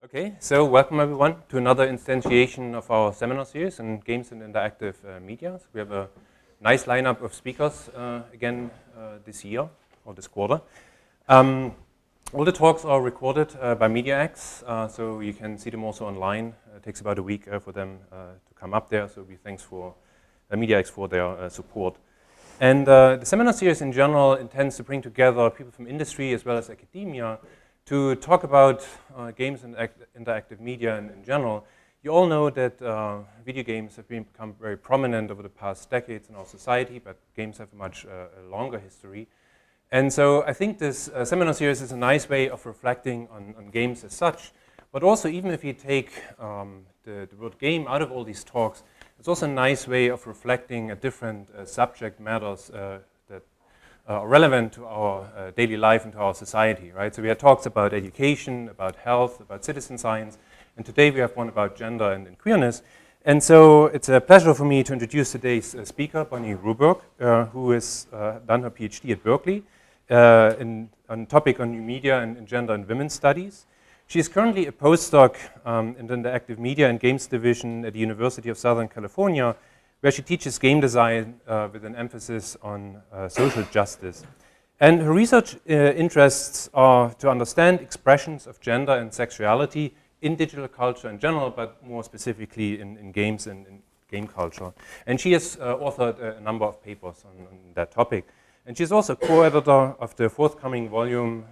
Okay, so welcome everyone to another instantiation of our seminar series on games and interactive media. So we have a nice lineup of speakers again this year or this quarter. All the talks are recorded by MediaX, so you can see them also online. It takes about a week for them to come up there, so thanks for MediaX for their support. And the seminar series in general intends to bring together people from industry as well as academia to talk about games and interactive media in general. You all know that video games have become very prominent over the past decades in our society, but games have a much longer history. And so I think this seminar series is a nice way of reflecting on games as such, but also even if you take the word game out of all these talks, it's also a nice way of reflecting at different subject matters that are relevant to our daily life and to our society, right? So we had talks about education, about health, about citizen science, and today we have one about gender and queerness. And so it's a pleasure for me to introduce today's speaker, Bonnie Ruberg, who has done her PhD at Berkeley on a topic on new media and gender and women's studies. She is currently a postdoc in the Interactive Media and Games Division at the University of Southern California, where she teaches game design with an emphasis on social justice. And her research interests are to understand expressions of gender and sexuality in digital culture in general, but more specifically in games and in game culture. And she has authored a number of papers on that topic. And she's also co-editor of the forthcoming volume,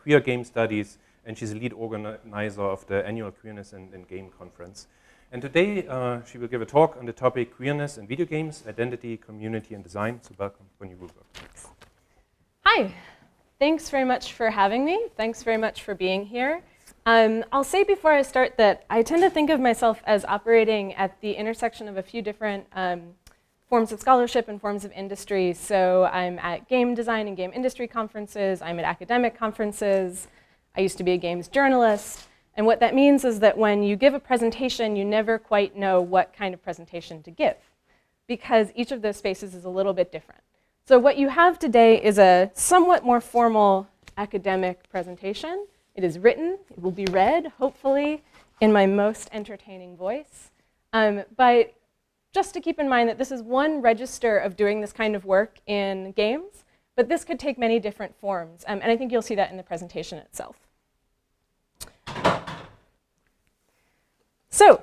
Queer Game Studies, and she's a lead organizer of the annual Queerness and Game Conference. And today she will give a talk on the topic Queerness in Video Games, Identity, Community, and Design. So welcome, Bonnie Ruberg. Hi, thanks very much for having me. Thanks very much for being here. I'll say before I start that I tend to think of myself as operating at the intersection of a few different forms of scholarship and forms of industry. So I'm at game design and game industry conferences. I'm at academic conferences. I used to be a games journalist. And what that means is that when you give a presentation, you never quite know what kind of presentation to give, because each of those spaces is a little bit different. So what you have today is a somewhat more formal academic presentation. It is written, it will be read, hopefully, in my most entertaining voice. But just to keep in mind that this is one register of doing this kind of work in games, but this could take many different forms. And I think you'll see that in the presentation itself. So,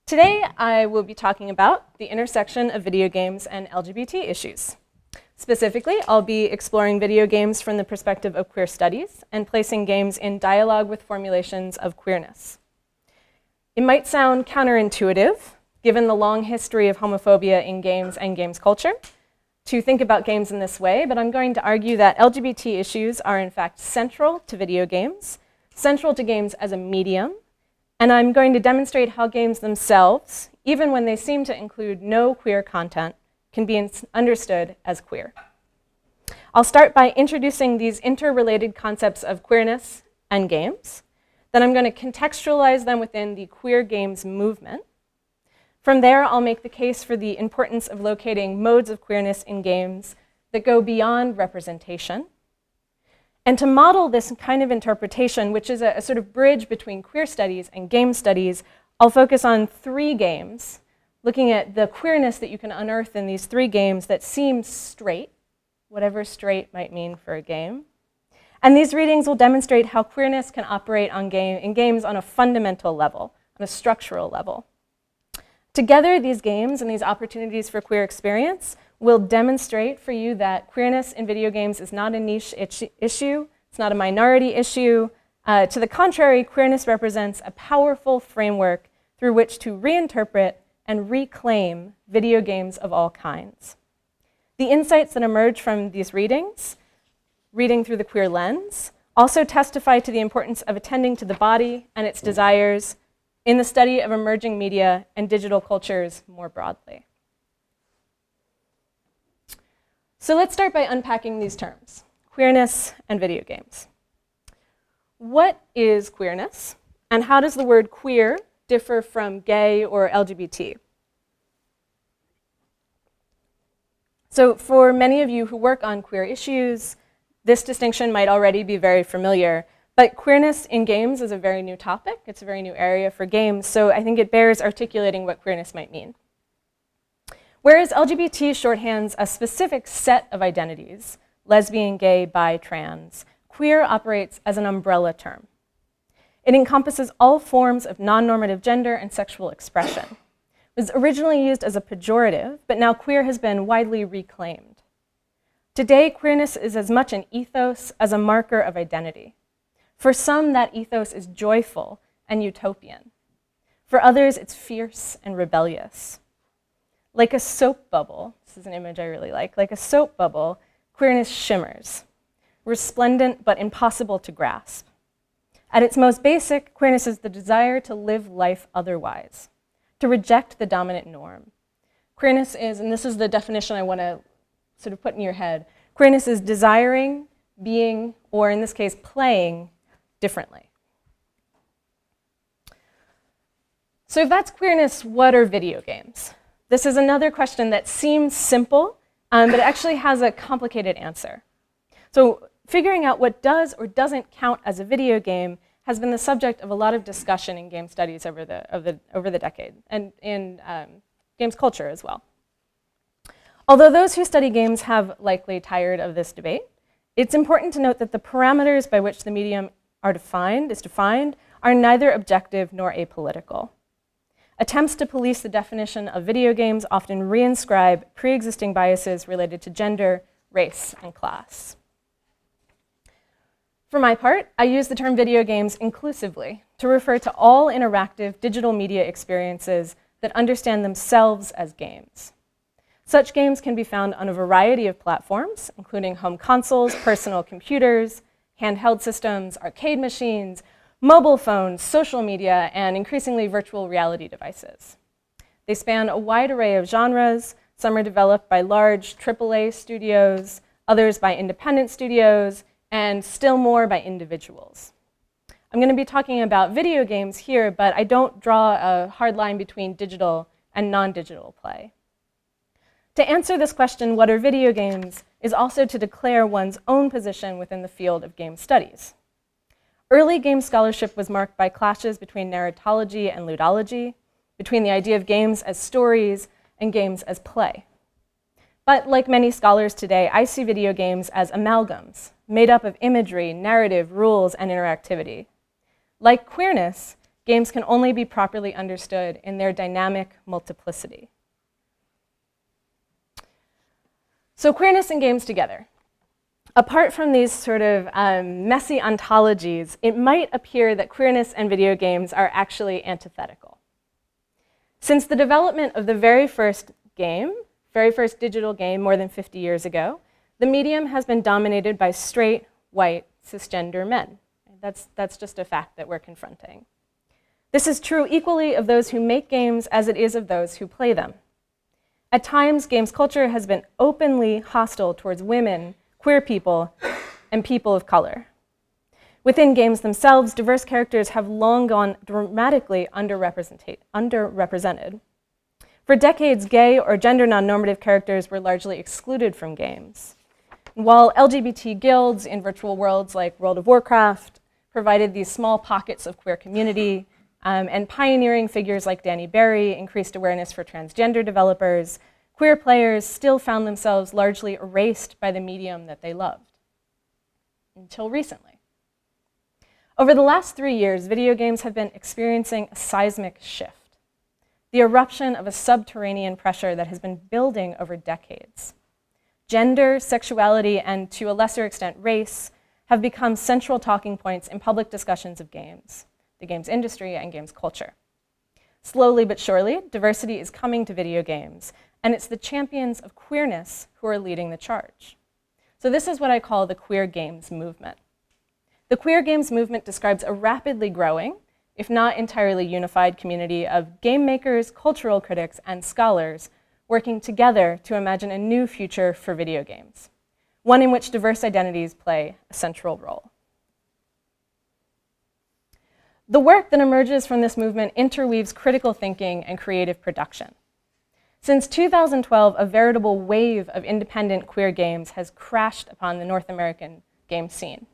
today I will be talking about the intersection of video games and LGBT issues. Specifically, I'll be exploring video games from the perspective of queer studies and placing games in dialogue with formulations of queerness. It might sound counterintuitive, given the long history of homophobia in games and games culture, to think about games in this way, but I'm going to argue that LGBT issues are in fact central to video games, central to games as a medium, and I'm going to demonstrate how games themselves, even when they seem to include no queer content, can be understood as queer. I'll start by introducing these interrelated concepts of queerness and games. Then I'm going to contextualize them within the queer games movement. From there, I'll make the case for the importance of locating modes of queerness in games that go beyond representation. And to model this kind of interpretation, which is a sort of bridge between queer studies and game studies, I'll focus on 3 games, looking at the queerness that you can unearth in these 3 games that seem straight, whatever straight might mean for a game. And these readings will demonstrate how queerness can operate in games on a fundamental level, on a structural level. Together, these games and these opportunities for queer experience will demonstrate for you that queerness in video games is not a niche issue, it's not a minority issue. To the contrary, queerness represents a powerful framework through which to reinterpret and reclaim video games of all kinds. The insights that emerge from these readings, reading through the queer lens, also testify to the importance of attending to the body and its desires in the study of emerging media and digital cultures more broadly. So let's start by unpacking these terms, queerness and video games. What is queerness, and how does the word queer differ from gay or LGBT? So for many of you who work on queer issues, this distinction might already be very familiar, But queerness in games is a very new topic. It's a very new area for games, so I think it bears articulating what queerness might mean. Whereas LGBT shorthands a specific set of identities, lesbian, gay, bi, trans, queer operates as an umbrella term. It encompasses all forms of non-normative gender and sexual expression. It was originally used as a pejorative, but now queer has been widely reclaimed. Today, queerness is as much an ethos as a marker of identity. For some, that ethos is joyful and utopian. For others, it's fierce and rebellious. Like a soap bubble, this is an image I really like a soap bubble, queerness shimmers, resplendent but impossible to grasp. At its most basic, queerness is the desire to live life otherwise, to reject the dominant norm. Queerness is, and this is the definition I want to sort of put in your head, queerness is desiring, being, or in this case, playing differently. So if that's queerness, what are video games? This is another question that seems simple, but it actually has a complicated answer. So figuring out what does or doesn't count as a video game has been the subject of a lot of discussion in game studies over the decade, and in games culture as well. Although those who study games have likely tired of this debate, it's important to note that the parameters by which the medium is defined are neither objective nor apolitical. Attempts to police the definition of video games often reinscribe pre-existing biases related to gender, race, and class. For my part, I use the term video games inclusively to refer to all interactive digital media experiences that understand themselves as games. Such games can be found on a variety of platforms, including home consoles, personal computers, handheld systems, arcade machines, mobile phones, social media, and increasingly virtual reality devices. They span a wide array of genres. Some are developed by large AAA studios, others by independent studios, and still more by individuals. I'm going to be talking about video games here, but I don't draw a hard line between digital and non-digital play. To answer this question, what are video games, is also to declare one's own position within the field of game studies. Early game scholarship was marked by clashes between narratology and ludology, between the idea of games as stories and games as play. But like many scholars today, I see video games as amalgams, made up of imagery, narrative, rules, and interactivity. Like queerness, games can only be properly understood in their dynamic multiplicity. So queerness and games together. Apart from these sort of messy ontologies, it might appear that queerness and video games are actually antithetical. Since the development of the very first digital game more than 50 years ago, the medium has been dominated by straight, white, cisgender men. That's just a fact that we're confronting. This is true equally of those who make games as it is of those who play them. At times, games culture has been openly hostile towards women, queer people, and people of color. Within games themselves, diverse characters have long gone dramatically underrepresented. For decades, gay or gender non-normative characters were largely excluded from games. While LGBT guilds in virtual worlds like World of Warcraft provided these small pockets of queer community, and pioneering figures like Danny Berry increased awareness for transgender developers, queer players still found themselves largely erased by the medium that they loved, until recently. Over the last 3 years, video games have been experiencing a seismic shift, the eruption of a subterranean pressure that has been building over decades. Gender, sexuality, and to a lesser extent race have become central talking points in public discussions of games, the games industry, and games culture. Slowly but surely, diversity is coming to video games, and it's the champions of queerness who are leading the charge. So this is what I call the queer games movement. The queer games movement describes a rapidly growing, if not entirely unified, community of game makers, cultural critics, and scholars working together to imagine a new future for video games, one in which diverse identities play a central role. The work that emerges from this movement interweaves critical thinking and creative production. Since 2012, a veritable wave of independent queer games has crashed upon the North American game scene.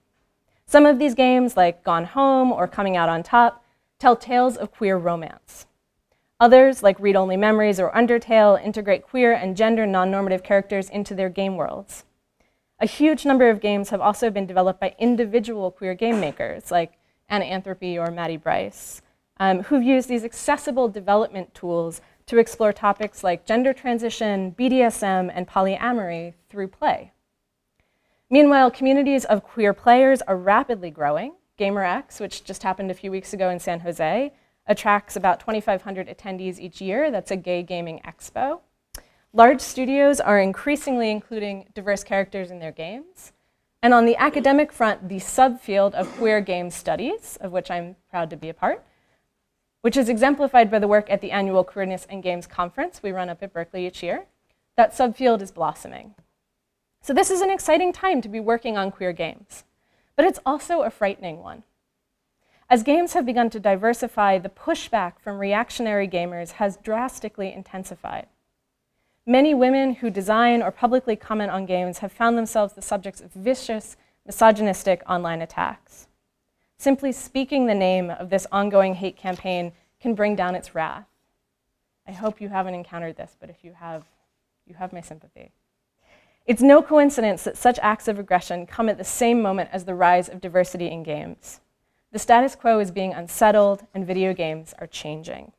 Some of these games, like Gone Home or Coming Out on Top, tell tales of queer romance. Others, like Read Only Memories or Undertale, integrate queer and gender non-normative characters into their game worlds. A huge number of games have also been developed by individual queer game makers, like Anna Anthropy or Maddie Bryce, who've used these accessible development tools to explore topics like gender transition, BDSM, and polyamory through play. Meanwhile, communities of queer players are rapidly growing. GamerX, which just happened a few weeks ago in San Jose, attracts about 2,500 attendees each year. That's a gay gaming expo. Large studios are increasingly including diverse characters in their games. And on the academic front, the subfield of queer game studies, of which I'm proud to be a part, which is exemplified by the work at the annual Queerness and Games conference we run up at Berkeley each year, that subfield is blossoming. So this is an exciting time to be working on queer games, but it's also a frightening one. As games have begun to diversify, the pushback from reactionary gamers has drastically intensified. Many women who design or publicly comment on games have found themselves the subjects of vicious, misogynistic online attacks. Simply speaking the name of this ongoing hate campaign can bring down its wrath. I hope you haven't encountered this, but if you have my sympathy. It's no coincidence that such acts of aggression come at the same moment as the rise of diversity in games. The status quo is being unsettled, and video games are changing.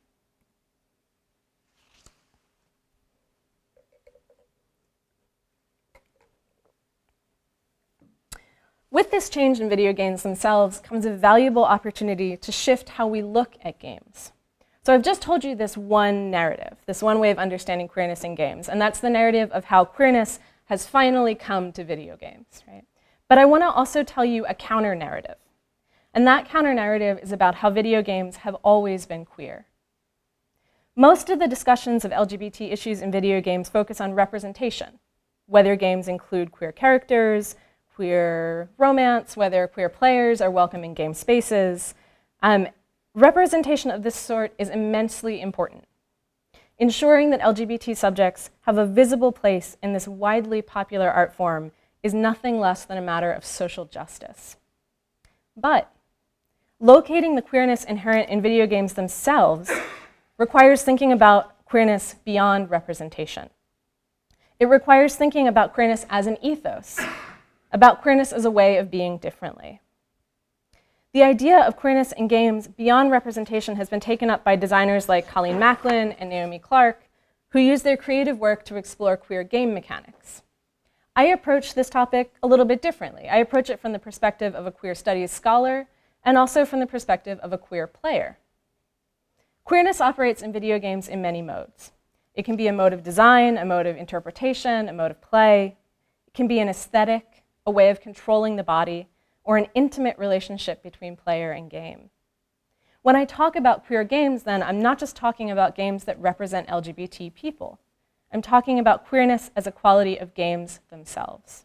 With this change in video games themselves comes a valuable opportunity to shift how we look at games. So I've just told you this one narrative, this one way of understanding queerness in games, and that's the narrative of how queerness has finally come to video games, right? But I want to also tell you a counter-narrative. And that counter-narrative is about how video games have always been queer. Most of the discussions of LGBT issues in video games focus on representation, whether games include queer characters, queer romance, whether queer players are welcome in game spaces. Representation of this sort is immensely important. Ensuring that LGBT subjects have a visible place in this widely popular art form is nothing less than a matter of social justice. But locating the queerness inherent in video games themselves requires thinking about queerness beyond representation. It requires thinking about queerness as an ethos, about queerness as a way of being differently. The idea of queerness in games beyond representation has been taken up by designers like Colleen Macklin and Naomi Clark, who use their creative work to explore queer game mechanics. I approach this topic a little bit differently. I approach it from the perspective of a queer studies scholar and also from the perspective of a queer player. Queerness operates in video games in many modes. It can be a mode of design, a mode of interpretation, a mode of play. It can be an aesthetic, a way of controlling the body, or an intimate relationship between player and game. When I talk about queer games, then, I'm not just talking about games that represent LGBT people. I'm talking about queerness as a quality of games themselves.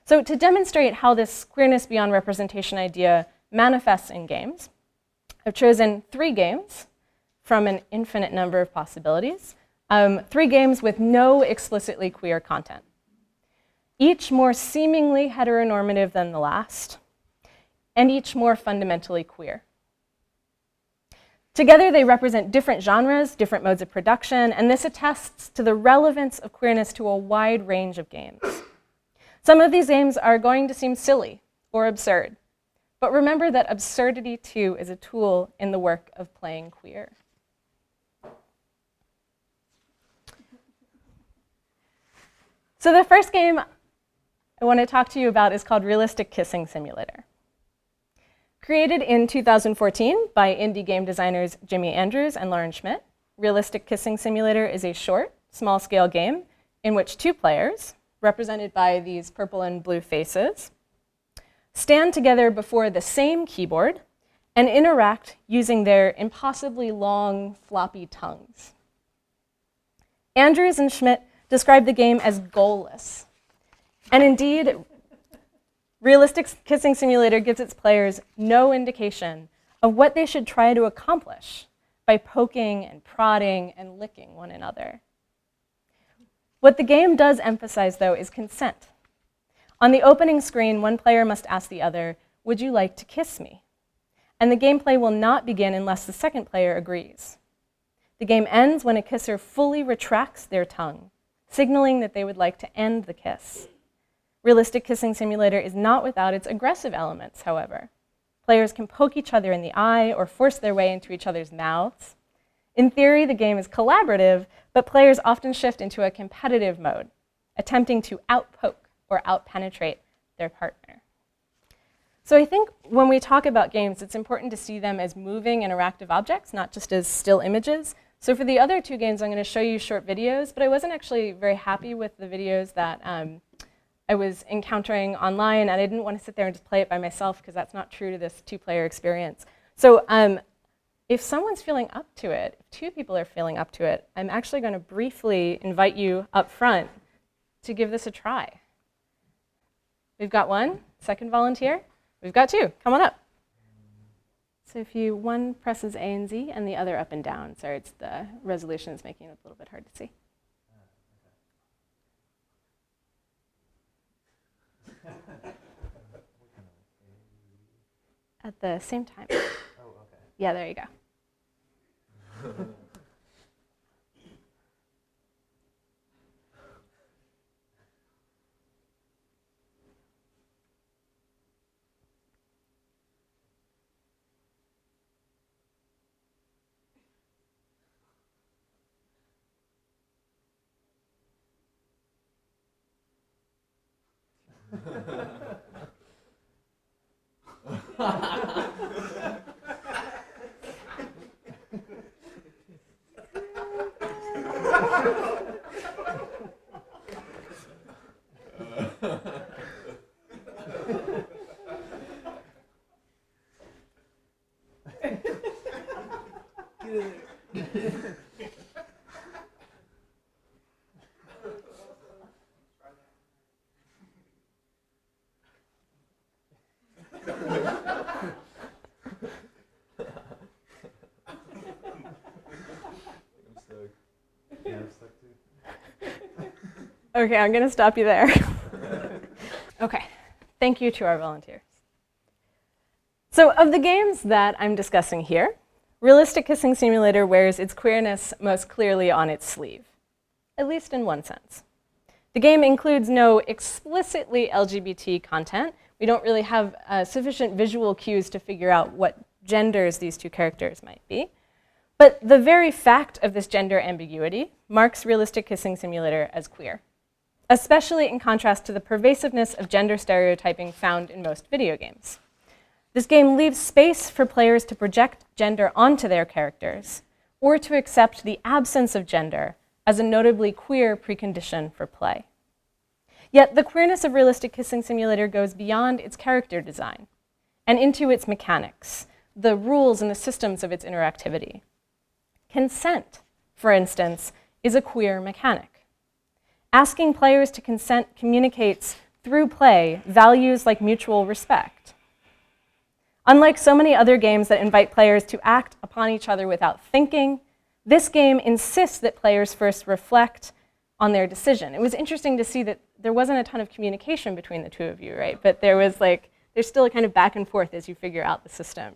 So to demonstrate how this queerness beyond representation idea manifests in games, I've chosen 3 games from an infinite number of possibilities, 3 games with no explicitly queer content, each more seemingly heteronormative than the last, and each more fundamentally queer. Together, they represent different genres, different modes of production, and this attests to the relevance of queerness to a wide range of games. Some of these games are going to seem silly or absurd, but remember that absurdity, too, is a tool in the work of playing queer. So the first game I want to talk to you about is called Realistic Kissing Simulator. Created in 2014 by indie game designers Jimmy Andrews and Lauren Schmidt, Realistic Kissing Simulator is a short, small-scale game in which 2 players, represented by these purple and blue faces, stand together before the same keyboard and interact using their impossibly long, floppy tongues. Andrews and Schmidt describe the game as goalless. And indeed, Realistic Kissing Simulator gives its players no indication of what they should try to accomplish by poking and prodding and licking one another. What the game does emphasize, though, is consent. On the opening screen, one player must ask the other, "Would you like to kiss me?" And the gameplay will not begin unless the second player agrees. The game ends when a kisser fully retracts their tongue, signaling that they would like to end the kiss. Realistic Kissing Simulator is not without its aggressive elements, however. Players can poke each other in the eye or force their way into each other's mouths. In theory, the game is collaborative, but players often shift into a competitive mode, attempting to outpoke or outpenetrate their partner. So I think when we talk about games, it's important to see them as moving interactive objects, not just as still images. So for the other two games, I'm going to show you short videos, but I wasn't actually very happy with the videos that I was encountering online, and I didn't want to sit there and just play it by myself because that's not true to this two-player experience. So if someone's feeling up to it, if two people are feeling up to it, I'm actually going to briefly invite you up front to give this a try. We've got one, second volunteer. We've got two, come on up. So if one presses A and Z and the other up and down. Sorry, the resolution is making it a little bit hard to see. At the same time. Oh, okay. Yeah, there you go. Okay, I'm going to stop you there. Okay, thank you to our volunteers. So of the games that I'm discussing here, Realistic Kissing Simulator wears its queerness most clearly on its sleeve, at least in one sense. The game includes no explicitly LGBT content. We don't really have sufficient visual cues to figure out what genders these two characters might be. But the very fact of this gender ambiguity marks Realistic Kissing Simulator as queer, especially in contrast to the pervasiveness of gender stereotyping found in most video games. This game leaves space for players to project gender onto their characters, or to accept the absence of gender as a notably queer precondition for play. Yet the queerness of Realistic Kissing Simulator goes beyond its character design and into its mechanics, the rules and the systems of its interactivity. Consent, for instance, is a queer mechanic. Asking players to consent communicates, through play, values like mutual respect. Unlike so many other games that invite players to act upon each other without thinking, this game insists that players first reflect on their decision. It was interesting to see that there wasn't a ton of communication between the two of you, right? But there's still a kind of back and forth as you figure out the system.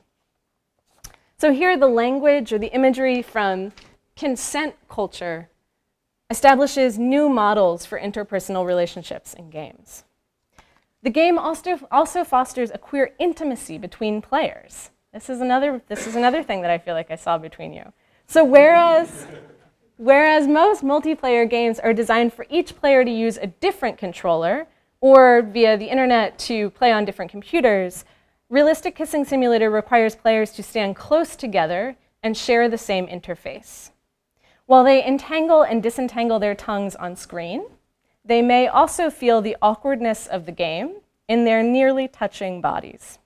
So here the language or the imagery from consent culture establishes new models for interpersonal relationships in games. The game also fosters a queer intimacy between players. This is another thing that I feel like I saw between you. So whereas most multiplayer games are designed for each player to use a different controller or via the internet to play on different computers, Realistic Kissing Simulator requires players to stand close together and share the same interface. While they entangle and disentangle their tongues on screen, they may also feel the awkwardness of the game in their nearly touching bodies.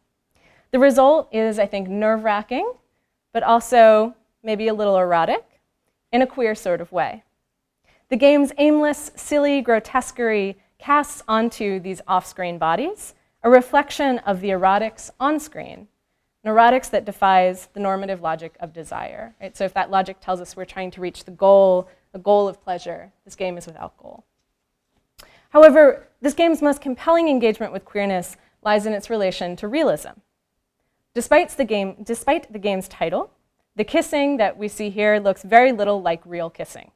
The result is, I think, nerve-wracking, but also maybe a little erotic in a queer sort of way. The game's aimless, silly grotesquerie casts onto these off-screen bodies a reflection of the erotics on screen, an erotics that defies the normative logic of desire. Right? So if that logic tells us we're trying to reach the goal, a goal of pleasure, this game is without goal. However, this game's most compelling engagement with queerness lies in its relation to realism. Despite the game's title, the kissing that we see here looks very little like real kissing.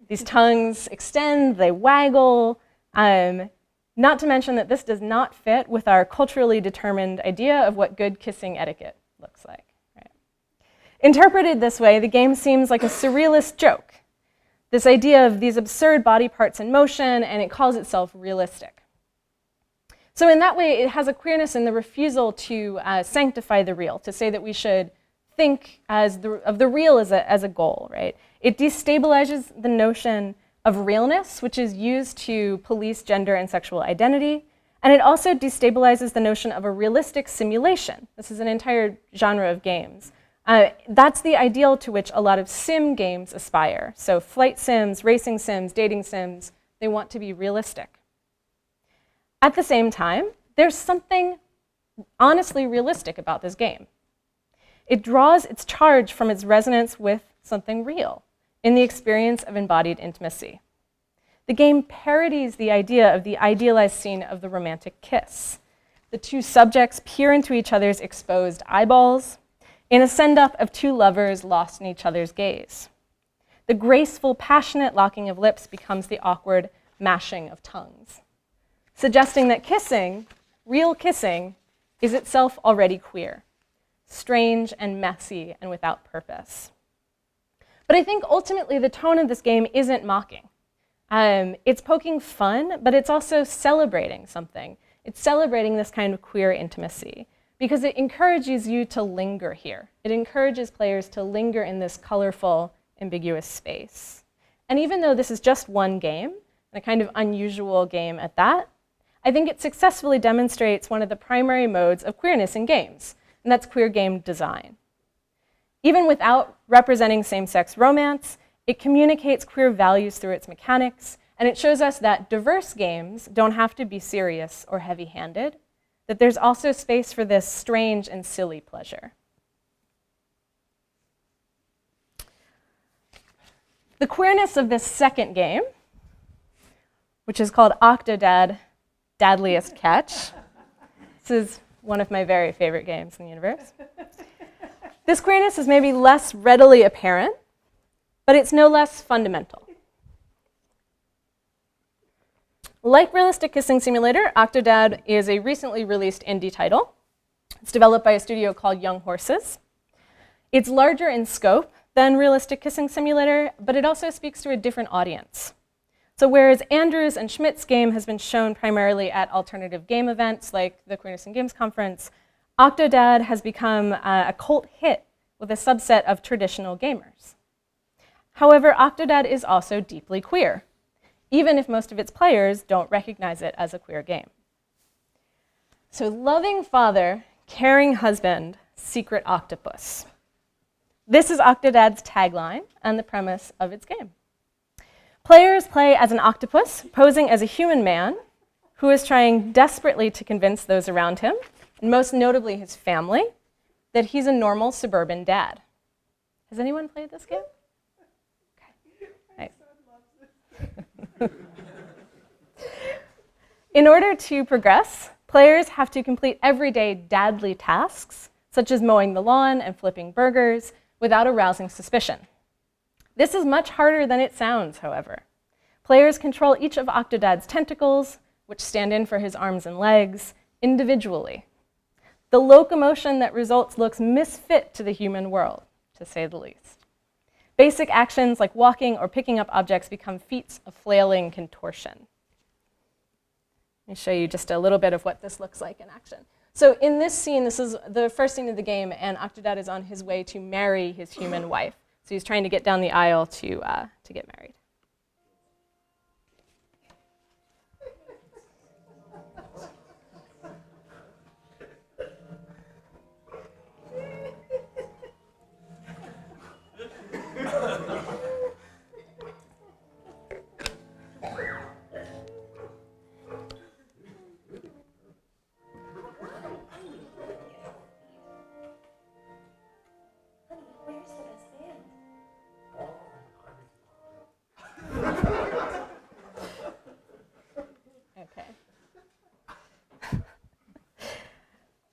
These tongues extend, they waggle, not to mention that this does not fit with our culturally determined idea of what good kissing etiquette looks like. Right? Interpreted this way, the game seems like a surrealist joke. This idea of these absurd body parts in motion, and it calls itself realistic. So in that way, it has a queerness in the refusal to sanctify the real, to say that we should think of the real as a goal, right? It destabilizes the notion of realness, which is used to police gender and sexual identity, and it also destabilizes the notion of a realistic simulation. This is an entire genre of games. That's the ideal to which a lot of sim games aspire. So flight sims, racing sims, dating sims, they want to be realistic. At the same time, there's something honestly realistic about this game. It draws its charge from its resonance with something real in the experience of embodied intimacy. The game parodies the idea of the idealized scene of the romantic kiss. The two subjects peer into each other's exposed eyeballs in a send-up of two lovers lost in each other's gaze. The graceful, passionate locking of lips becomes the awkward mashing of tongues, suggesting that kissing, real kissing, is itself already queer, strange and messy and without purpose. But I think ultimately the tone of this game isn't mocking. It's poking fun, but it's also celebrating something. It's celebrating this kind of queer intimacy because it encourages you to linger here. It encourages players to linger in this colorful, ambiguous space. And even though this is just one game, and a kind of unusual game at that, I think it successfully demonstrates one of the primary modes of queerness in games, and that's queer game design. Even without representing same-sex romance, it communicates queer values through its mechanics, and it shows us that diverse games don't have to be serious or heavy-handed, that there's also space for this strange and silly pleasure. The queerness of this second game, which is called Octodad, Dadliest Catch. This is one of my very favorite games in the universe. This queerness is maybe less readily apparent, but it's no less fundamental. Like Realistic Kissing Simulator, Octodad is a recently released indie title. It's developed by a studio called Young Horses. It's larger in scope than Realistic Kissing Simulator, but it also speaks to a different audience. So whereas Andrews and Schmidt's game has been shown primarily at alternative game events like the Queerness in Games Conference, Octodad has become a cult hit with a subset of traditional gamers. However, Octodad is also deeply queer, even if most of its players don't recognize it as a queer game. So loving father, caring husband, secret octopus. This is Octodad's tagline and the premise of its game. Players play as an octopus, posing as a human man who is trying desperately to convince those around him, and most notably his family, that he's a normal suburban dad. Has anyone played this game? Okay. Nice. In order to progress, players have to complete everyday dadly tasks, such as mowing the lawn and flipping burgers, without arousing suspicion. This is much harder than it sounds, however. Players control each of Octodad's tentacles, which stand in for his arms and legs, individually. The locomotion that results looks misfit to the human world, to say the least. Basic actions like walking or picking up objects become feats of flailing contortion. Let me show you just a little bit of what this looks like in action. So in this scene, this is the first scene of the game, and Octodad is on his way to marry his human wife. So he's trying to get down the aisle to get married.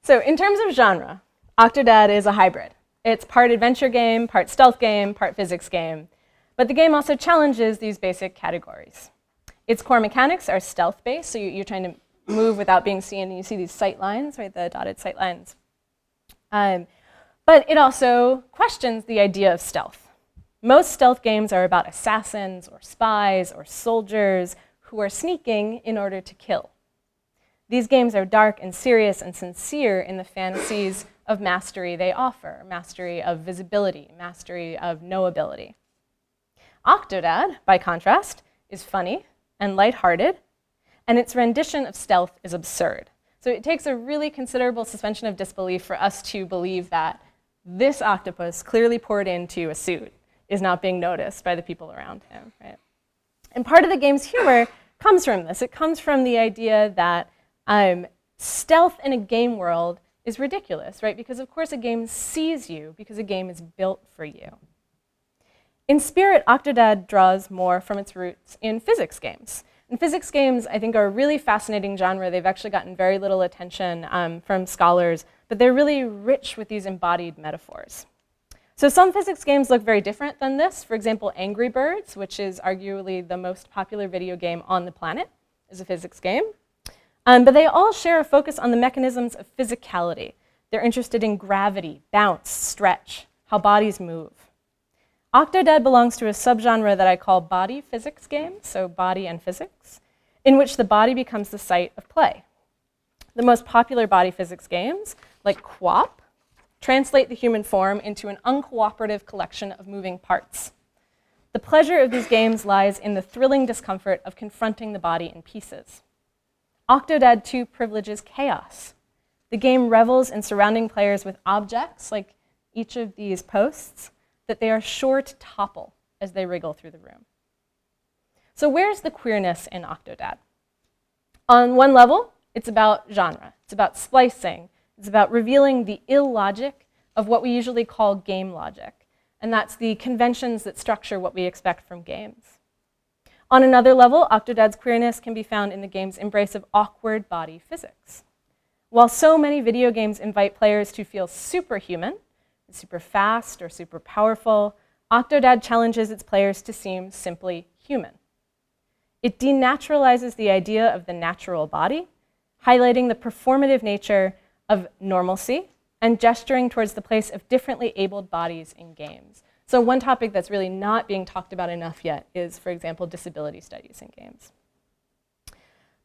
So in terms of genre, Octodad is a hybrid. It's part adventure game, part stealth game, part physics game. But the game also challenges these basic categories. Its core mechanics are stealth-based, so you're trying to move without being seen, and you see these sight lines, right, the dotted sight lines. But it also questions the idea of stealth. Most stealth games are about assassins or spies or soldiers who are sneaking in order to kill. These games are dark and serious and sincere in the fantasies of mastery they offer, mastery of visibility, mastery of knowability. Octodad, by contrast, is funny and lighthearted, and its rendition of stealth is absurd. So it takes a really considerable suspension of disbelief for us to believe that this octopus, clearly poured into a suit, is not being noticed by the people around him, right? And part of the game's humor comes from this. It comes from the idea that stealth in a game world is ridiculous, right? Because of course a game sees you because a game is built for you. In spirit, Octodad draws more from its roots in physics games. And physics games, I think, are a really fascinating genre. They've actually gotten very little attention from scholars, but they're really rich with these embodied metaphors. So some physics games look very different than this. For example, Angry Birds, which is arguably the most popular video game on the planet, is a physics game. But they all share a focus on the mechanisms of physicality. They're interested in gravity, bounce, stretch, how bodies move. Octodad belongs to a subgenre that I call body physics games, so body and physics, in which the body becomes the site of play. The most popular body physics games, like QWOP, translate the human form into an uncooperative collection of moving parts. The pleasure of these games lies in the thrilling discomfort of confronting the body in pieces. Octodad 2 privileges chaos. The game revels in surrounding players with objects, like each of these posts, that they are sure to topple as they wriggle through the room. So where's the queerness in Octodad? On one level, it's about genre. It's about splicing. It's about revealing the illogic of what we usually call game logic, and that's the conventions that structure what we expect from games. On another level, Octodad's queerness can be found in the game's embrace of awkward body physics. While so many video games invite players to feel superhuman, super fast or super powerful, Octodad challenges its players to seem simply human. It denaturalizes the idea of the natural body, highlighting the performative nature of normalcy and gesturing towards the place of differently abled bodies in games. So one topic that's really not being talked about enough yet is, for example, disability studies in games.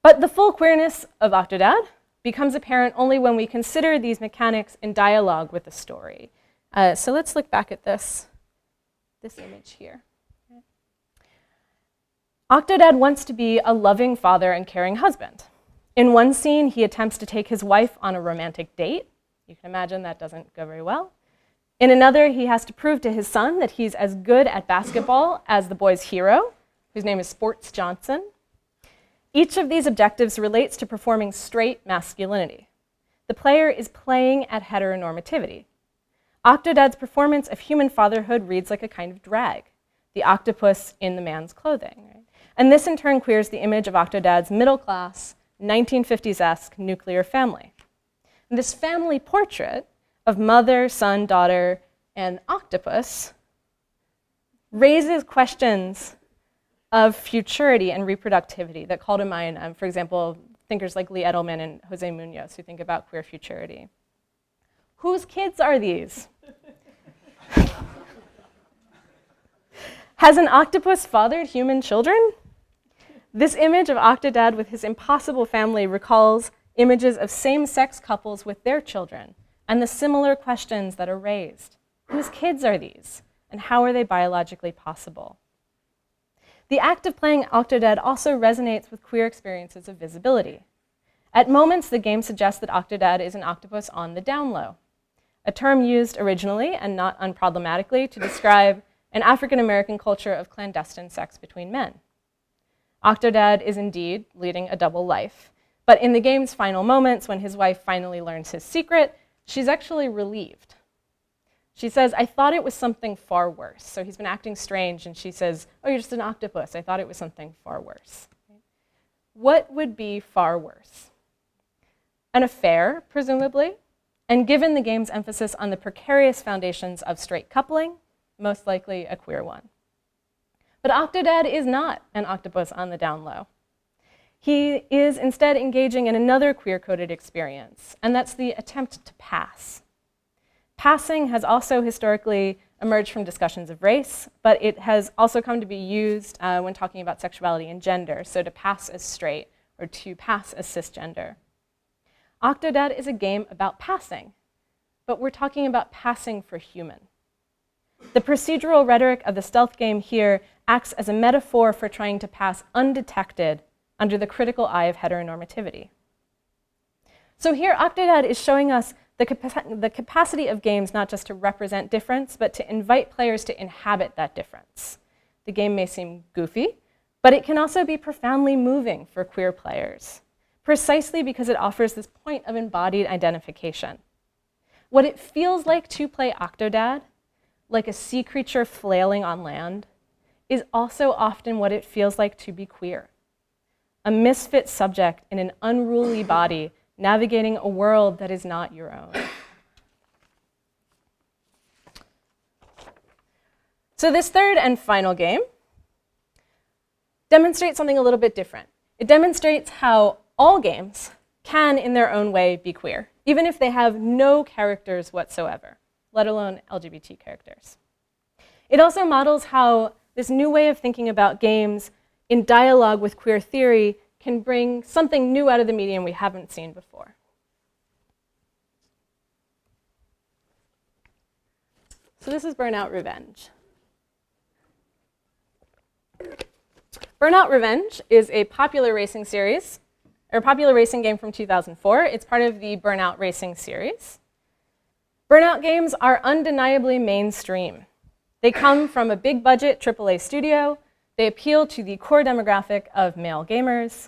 But the full queerness of Octodad becomes apparent only when we consider these mechanics in dialogue with the story. So let's look back at this image here. Octodad wants to be a loving father and caring husband. In one scene, he attempts to take his wife on a romantic date. You can imagine that doesn't go very well. In another, he has to prove to his son that he's as good at basketball as the boy's hero, whose name is Sports Johnson. Each of these objectives relates to performing straight masculinity. The player is playing at heteronormativity. Octodad's performance of human fatherhood reads like a kind of drag, the octopus in the man's clothing. Right? And this in turn queers the image of Octodad's middle-class, 1950s-esque nuclear family. And this family portrait of mother, son, daughter, and octopus raises questions of futurity and reproductivity that call to mind, for example, thinkers like Lee Edelman and Jose Munoz who think about queer futurity. Whose kids are these? Has an octopus fathered human children? This image of Octodad with his impossible family recalls images of same-sex couples with their children and the similar questions that are raised. Whose kids are these? And how are they biologically possible? The act of playing Octodad also resonates with queer experiences of visibility. At moments, the game suggests that Octodad is an octopus on the down low, a term used originally and not unproblematically to describe an African-American culture of clandestine sex between men. Octodad is indeed leading a double life, but in the game's final moments, when his wife finally learns his secret, she's actually relieved. She says, "I thought it was something far worse." So he's been acting strange, and she says, "Oh, you're just an octopus. I thought it was something far worse." What would be far worse? An affair, presumably, and given the game's emphasis on the precarious foundations of straight coupling, most likely a queer one. But Octodad is not an octopus on the down low. He is instead engaging in another queer-coded experience, and that's the attempt to pass. Passing has also historically emerged from discussions of race, but it has also come to be used when talking about sexuality and gender, so to pass as straight or to pass as cisgender. Octodad is a game about passing, but we're talking about passing for human. The procedural rhetoric of the stealth game here acts as a metaphor for trying to pass undetected under the critical eye of heteronormativity. So here, Octodad is showing us the capacity of games not just to represent difference, but to invite players to inhabit that difference. The game may seem goofy, but it can also be profoundly moving for queer players, precisely because it offers this point of embodied identification. What it feels like to play Octodad, like a sea creature flailing on land, is also often what it feels like to be queer. A misfit subject in an unruly body navigating a world that is not your own. So this third and final game demonstrates something a little bit different. It demonstrates how all games can, in their own way, be queer, even if they have no characters whatsoever, let alone LGBT characters. It also models how this new way of thinking about games in dialogue with queer theory can bring something new out of the medium we haven't seen before. So this is Burnout Revenge. Burnout Revenge is a popular racing series, or a popular racing game from 2004. It's part of the Burnout Racing series. Burnout games are undeniably mainstream. They come from a big budget AAA studio. They appeal to the core demographic of male gamers.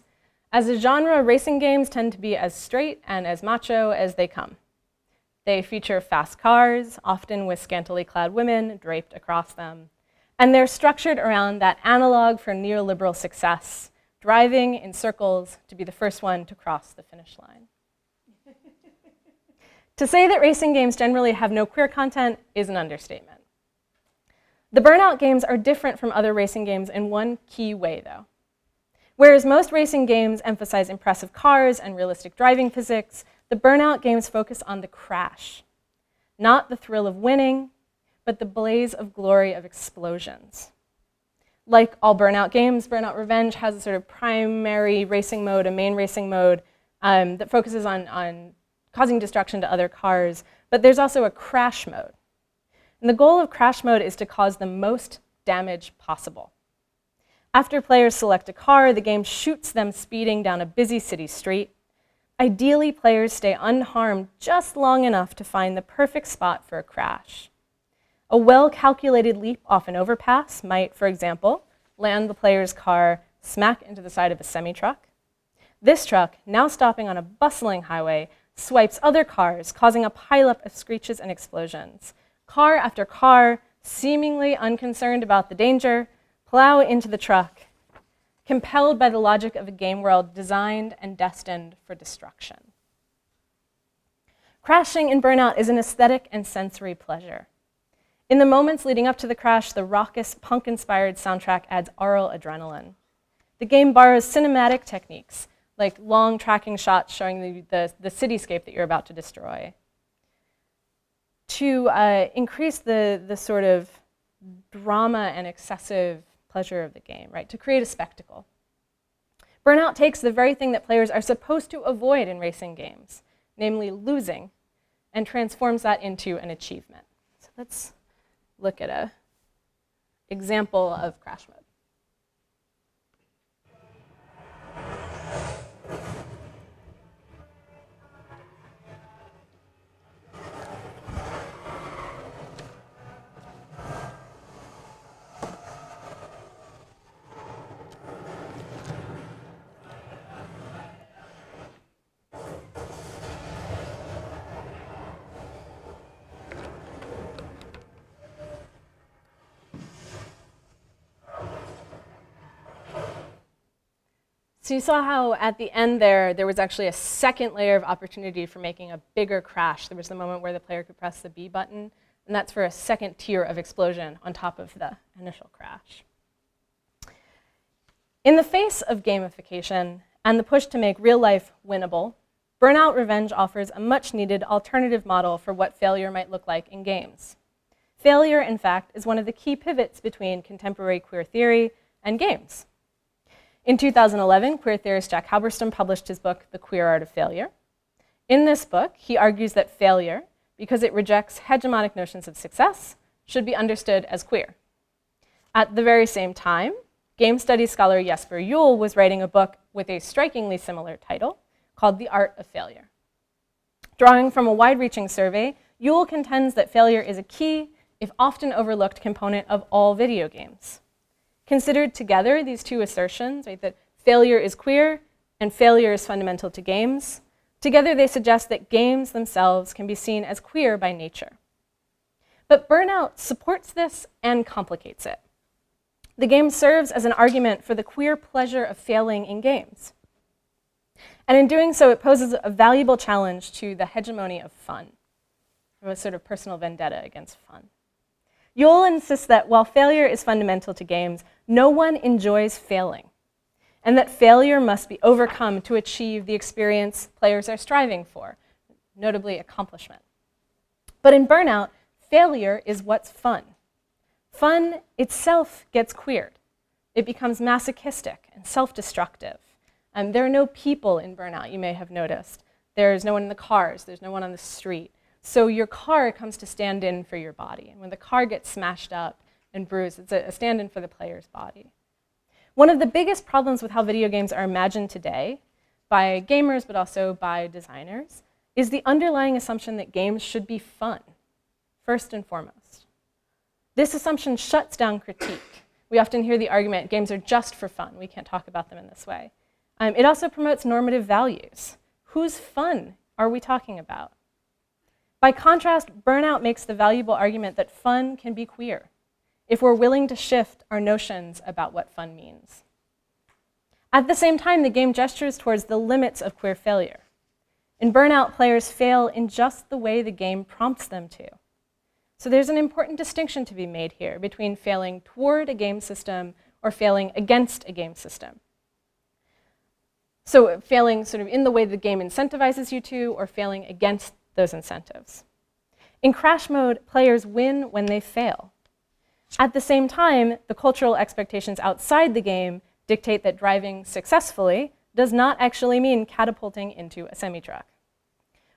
As a genre, racing games tend to be as straight and as macho as they come. They feature fast cars, often with scantily clad women draped across them. And they're structured around that analog for neoliberal success, driving in circles to be the first one to cross the finish line. To say that racing games generally have no queer content is an understatement. The Burnout games are different from other racing games in one key way, though. Whereas most racing games emphasize impressive cars and realistic driving physics, the Burnout games focus on the crash. Not the thrill of winning, but the blaze of glory of explosions. Like all Burnout games, Burnout Revenge has a sort of primary racing mode, a main racing mode that focuses on causing destruction to other cars, but there's also a crash mode. And the goal of crash mode is to cause the most damage possible. After players select a car, the game shoots them speeding down a busy city street. Ideally, players stay unharmed just long enough to find the perfect spot for a crash. A well-calculated leap off an overpass might, for example, land the player's car smack into the side of a semi-truck. This truck, now stopping on a bustling highway, swipes other cars, causing a pileup of screeches and explosions. Car after car, seemingly unconcerned about the danger, plow into the truck, compelled by the logic of a game world designed and destined for destruction. Crashing in Burnout is an aesthetic and sensory pleasure. In the moments leading up to the crash, the raucous, punk-inspired soundtrack adds aural adrenaline. The game borrows cinematic techniques, like long tracking shots showing the cityscape that you're about to destroy, to increase the sort of drama and excessive pleasure of the game, right? To create a spectacle. Burnout takes the very thing that players are supposed to avoid in racing games, namely losing, and transforms that into an achievement. So let's look at an example of crash mode. So you saw how at the end there was actually a second layer of opportunity for making a bigger crash. There was the moment where the player could press the B button, and that's for a second tier of explosion on top of the initial crash. In the face of gamification and the push to make real life winnable, Burnout Revenge offers a much-needed alternative model for what failure might look like in games. Failure, in fact, is one of the key pivots between contemporary queer theory and games. In 2011, queer theorist Jack Halberstam published his book, The Queer Art of Failure. In this book, he argues that failure, because it rejects hegemonic notions of success, should be understood as queer. At the very same time, game studies scholar Jesper Juul was writing a book with a strikingly similar title called The Art of Failure. Drawing from a wide-reaching survey, Juul contends that failure is a key, if often overlooked, component of all video games. Considered together, these two assertions, right, that failure is queer and failure is fundamental to games, together they suggest that games themselves can be seen as queer by nature. But Burnout supports this and complicates it. The game serves as an argument for the queer pleasure of failing in games. And in doing so, it poses a valuable challenge to the hegemony of fun, a sort of personal vendetta against fun. Juul insists that while failure is fundamental to games, no one enjoys failing, and that failure must be overcome to achieve the experience players are striving for, notably accomplishment. But in Burnout, failure is what's fun. Fun itself gets queered. It becomes masochistic and self-destructive. There are no people in Burnout, you may have noticed. There's no one in the cars, there's no one on the street. So your car comes to stand in for your body. And when the car gets smashed up and bruised, it's a stand-in for the player's body. One of the biggest problems with how video games are imagined today, by gamers but also by designers, is the underlying assumption that games should be fun, first and foremost. This assumption shuts down critique. We often hear the argument, games are just for fun. We can't talk about them in this way. It also promotes normative values. Whose fun are we talking about? By contrast, Burnout makes the valuable argument that fun can be queer if we're willing to shift our notions about what fun means. At the same time, the game gestures towards the limits of queer failure. In Burnout, players fail in just the way the game prompts them to. So there's an important distinction to be made here between failing toward a game system or failing against a game system. So failing sort of in the way the game incentivizes you to, or failing against those incentives. In crash mode, players win when they fail. At the same time, the cultural expectations outside the game dictate that driving successfully does not actually mean catapulting into a semi-truck.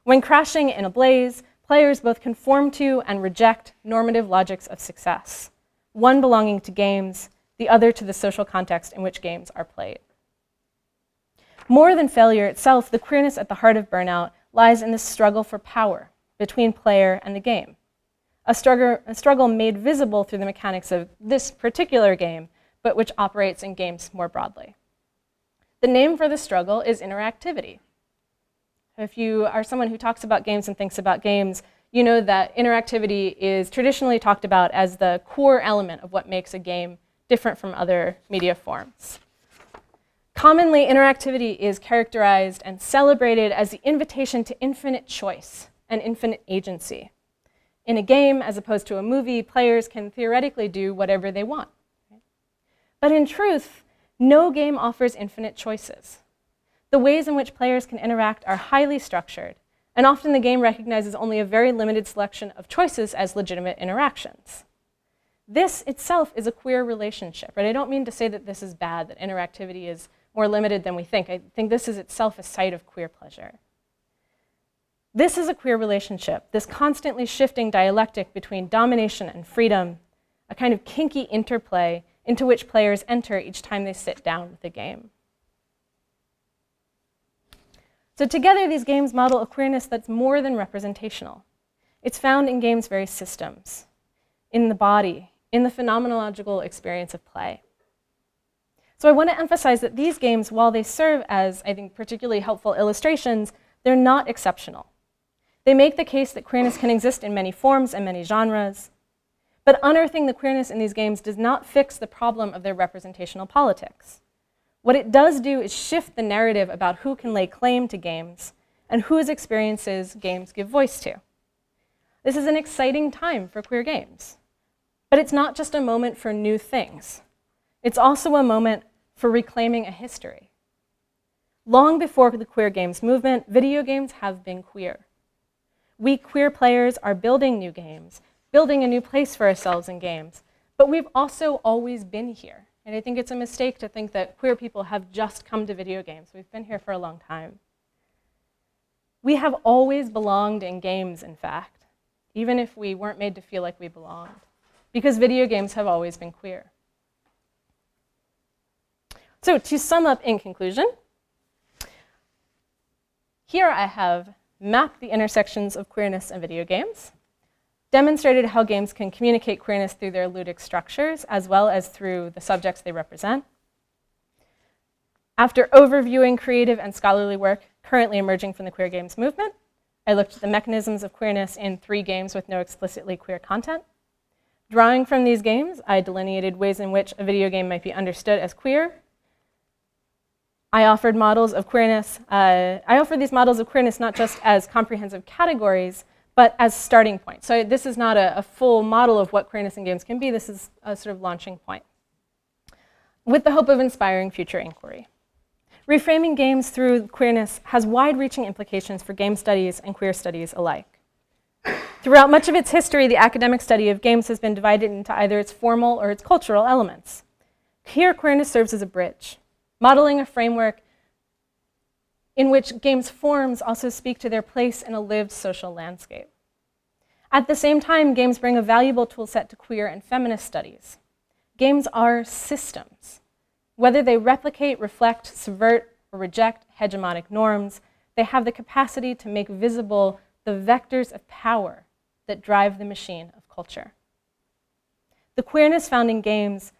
When crashing in a blaze, players both conform to and reject normative logics of success, one belonging to games, the other to the social context in which games are played. More than failure itself, the queerness at the heart of Burnout lies in the struggle for power between player and the game, a struggle made visible through the mechanics of this particular game, but which operates in games more broadly. The name for the struggle is interactivity. If you are someone who talks about games and thinks about games, you know that interactivity is traditionally talked about as the core element of what makes a game different from other media forms. Commonly, interactivity is characterized and celebrated as the invitation to infinite choice and infinite agency. In a game, as opposed to a movie, players can theoretically do whatever they want. But in truth, no game offers infinite choices. The ways in which players can interact are highly structured, and often the game recognizes only a very limited selection of choices as legitimate interactions. This itself is a queer relationship, right? I don't mean to say that this is bad, that interactivity is more limited than we think. I think this is itself a site of queer pleasure. This is a queer relationship, this constantly shifting dialectic between domination and freedom, a kind of kinky interplay into which players enter each time they sit down with the game. So together, these games model a queerness that's more than representational. It's found in games' very systems, in the body, in the phenomenological experience of play. So I want to emphasize that these games, while they serve as, I think, particularly helpful illustrations, they're not exceptional. They make the case that queerness can exist in many forms and many genres, but unearthing the queerness in these games does not fix the problem of their representational politics. What it does do is shift the narrative about who can lay claim to games and whose experiences games give voice to. This is an exciting time for queer games. But it's not just a moment for new things. It's also a moment for reclaiming a history. Long before the queer games movement, video games have been queer. We queer players are building new games, building a new place for ourselves in games, but we've also always been here. And I think it's a mistake to think that queer people have just come to video games. We've been here for a long time. We have always belonged in games, in fact, even if we weren't made to feel like we belonged, because video games have always been queer. So to sum up in conclusion, here I have mapped the intersections of queerness and video games, demonstrated how games can communicate queerness through their ludic structures, as well as through the subjects they represent. After overviewing creative and scholarly work currently emerging from the queer games movement, I looked at the mechanisms of queerness in 3 games with no explicitly queer content. Drawing from these games, I delineated ways in which a video game might be understood as queer. I offered these models of queerness not just as comprehensive categories, but as starting points. So this is not a full model of what queerness in games can be. This is a sort of launching point, with the hope of inspiring future inquiry. Reframing games through queerness has wide-reaching implications for game studies and queer studies alike. Throughout much of its history, the academic study of games has been divided into either its formal or its cultural elements. Here, queerness serves as a bridge, modeling a framework in which games' forms also speak to their place in a lived social landscape. At the same time, games bring a valuable toolset to queer and feminist studies. Games are systems. Whether they replicate, reflect, subvert, or reject hegemonic norms, they have the capacity to make visible the vectors of power that drive the machine of culture. The queerness found in games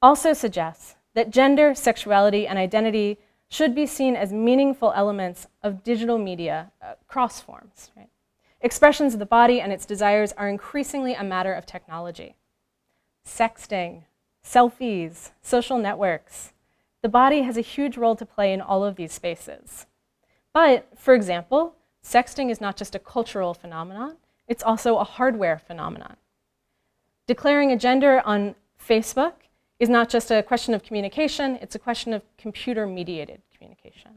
also suggests that gender, sexuality, and identity should be seen as meaningful elements of digital media across forms. Right? Expressions of the body and its desires are increasingly a matter of technology. Sexting, selfies, social networks. The body has a huge role to play in all of these spaces. But, for example, sexting is not just a cultural phenomenon, it's also a hardware phenomenon. Declaring a gender on Facebook is not just a question of communication, it's a question of computer-mediated communication.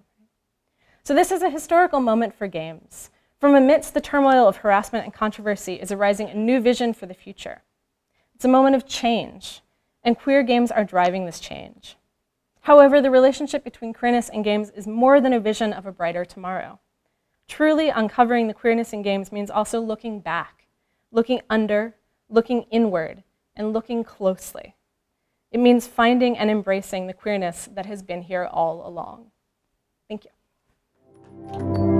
So this is a historical moment for games. From amidst the turmoil of harassment and controversy is arising a new vision for the future. It's a moment of change, and queer games are driving this change. However, the relationship between queerness and games is more than a vision of a brighter tomorrow. Truly uncovering the queerness in games means also looking back, looking under, looking inward, and looking closely. It means finding and embracing the queerness that has been here all along. Thank you.